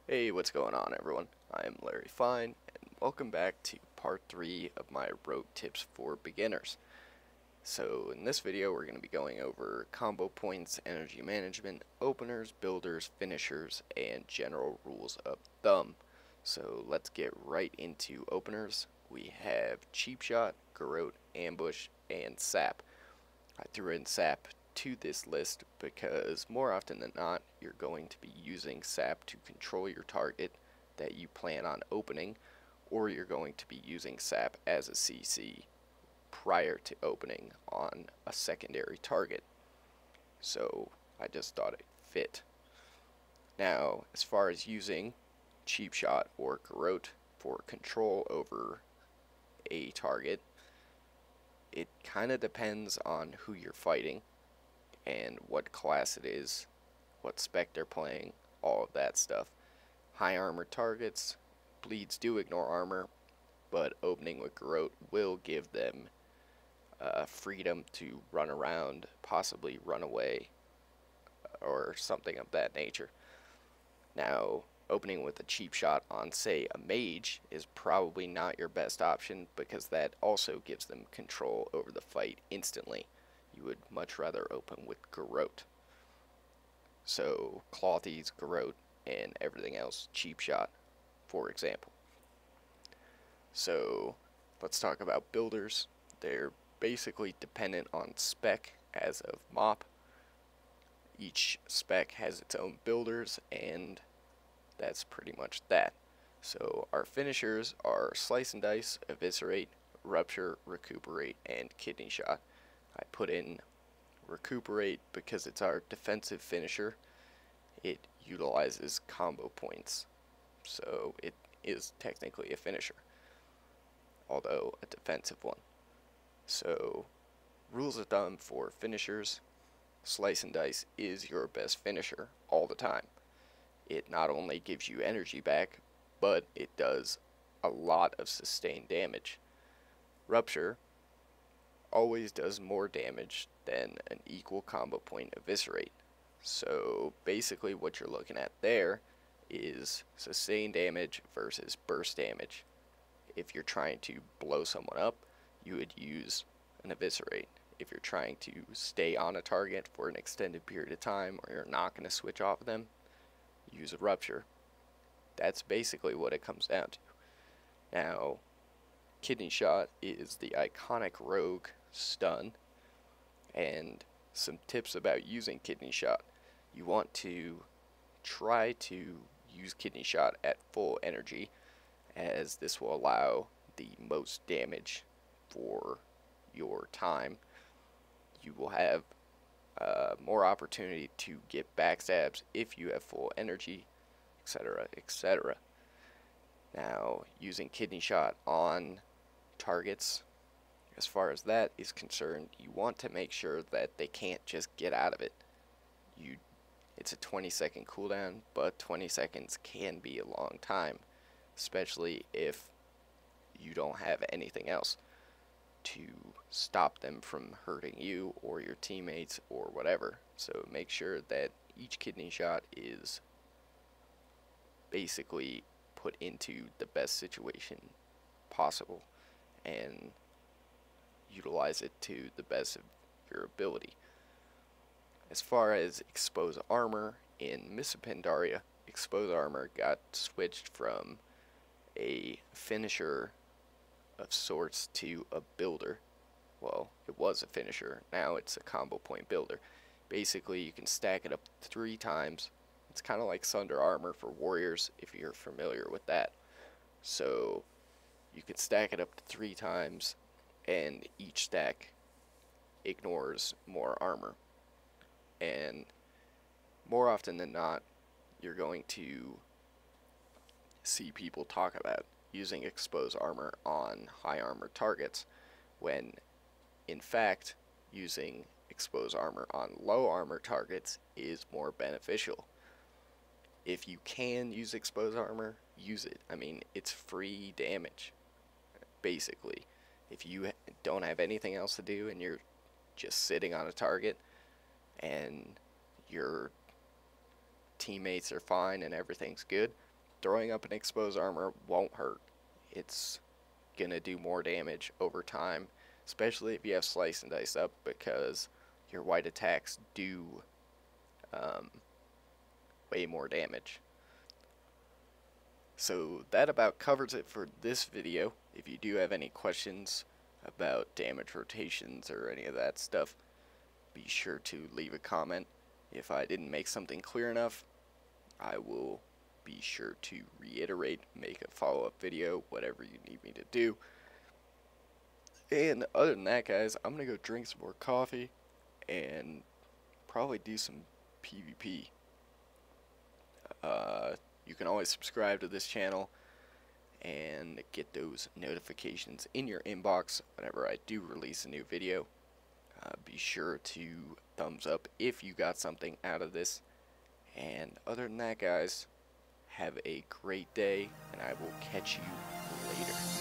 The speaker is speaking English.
Hey, what's going on, everyone? I'm Larry Fine, and welcome back to part 3 of my rote tips for beginners. So, in this video, we're going to be going over combo points, energy management, openers, builders, finishers, and general rules of thumb. So, let's get right into openers. We have Cheap Shot, Garrote, Ambush, and Sap. I threw in Sap to this list because more often than not you're going to be using Sap to control your target that you plan on opening, or you're going to be using Sap as a CC prior to opening on a secondary target. So I just thought it fit. Now, as far as using Cheap Shot or Garrote for control over a target, it kind of depends on who you're fighting and what class it is, what spec they're playing, all of that stuff. High armor targets, bleeds do ignore armor, but opening with Garrote will give them freedom to run around, possibly run away, or something of that nature. Now, opening with a cheap shot on, say, a mage is probably not your best option because that also gives them control over the fight instantly. You would much rather open with Garrote. So, Clothies, Garrote, and everything else cheap shot, for example. So, let's talk about builders. They're basically dependent on spec as of MOP. Each spec has its own builders, and that's pretty much that. So our finishers are Slice and Dice, Eviscerate, Rupture, Recuperate, and Kidney Shot. I put in Recuperate because it's our defensive finisher. It utilizes combo points, so it is technically a finisher, although a defensive one. So, rules of thumb for finishers: Slice and Dice is your best finisher all the time. It not only gives you energy back, but it does a lot of sustained damage. Rupture always does more damage than an equal combo point Eviscerate. So basically what you're looking at there is sustained damage versus burst damage. If you're trying to blow someone up, you would use an Eviscerate. If you're trying to stay on a target for an extended period of time, or you're not going to switch off of them, use a Rupture. That's basically what it comes down to. Now, Kidney Shot is the iconic rogue stun, and some tips about using Kidney Shot. You want to try to use Kidney Shot at full energy, as this will allow the most damage for your time. You will have more opportunity to get backstabs if you have full energy, etc., etc. Now, using Kidney Shot on targets, as far as that is concerned, you want to make sure that they can't just get out of it. It's a 20-second cooldown, but 20 seconds can be a long time, especially if you don't have anything else to stop them from hurting you or your teammates or whatever. So make sure that each Kidney Shot is basically put into the best situation possible and utilize it to the best of your ability. As far as Expose Armor, in Mists of Pandaria, Expose Armor got switched from a finisher of sorts to a builder. Well, it was a finisher, now it's a combo point builder. Basically, you can stack it up 3 times. It's kind of like Sunder Armor for warriors, if you're familiar with that. So, you can stack it up to 3 times, and each stack ignores more armor. And more often than not, you're going to see people talk about using Expose Armor on high armor targets, when in fact using Expose Armor on low armor targets is more beneficial. If you can use Expose Armor, use it. I mean, it's free damage, basically. If you don't have anything else to do and you're just sitting on a target and your teammates are fine and everything's good, throwing up an exposed armor won't hurt. It's gonna do more damage over time, especially if you have slice and dice up, because your white attacks do um, way more damage. So that about covers it for this video. If you do have any questions about damage rotations or any of that stuff, be sure to leave a comment. If I didn't make something clear enough, I will be sure to reiterate, make a follow-up video, whatever you need me to do. And other than that, guys, I'm gonna go drink some more coffee and probably do some PvP. You can always subscribe to this channel and get those notifications in your inbox whenever I do release a new video. Be sure to thumbs up if you got something out of this. And other than that, guys, have a great day, and I will catch you later.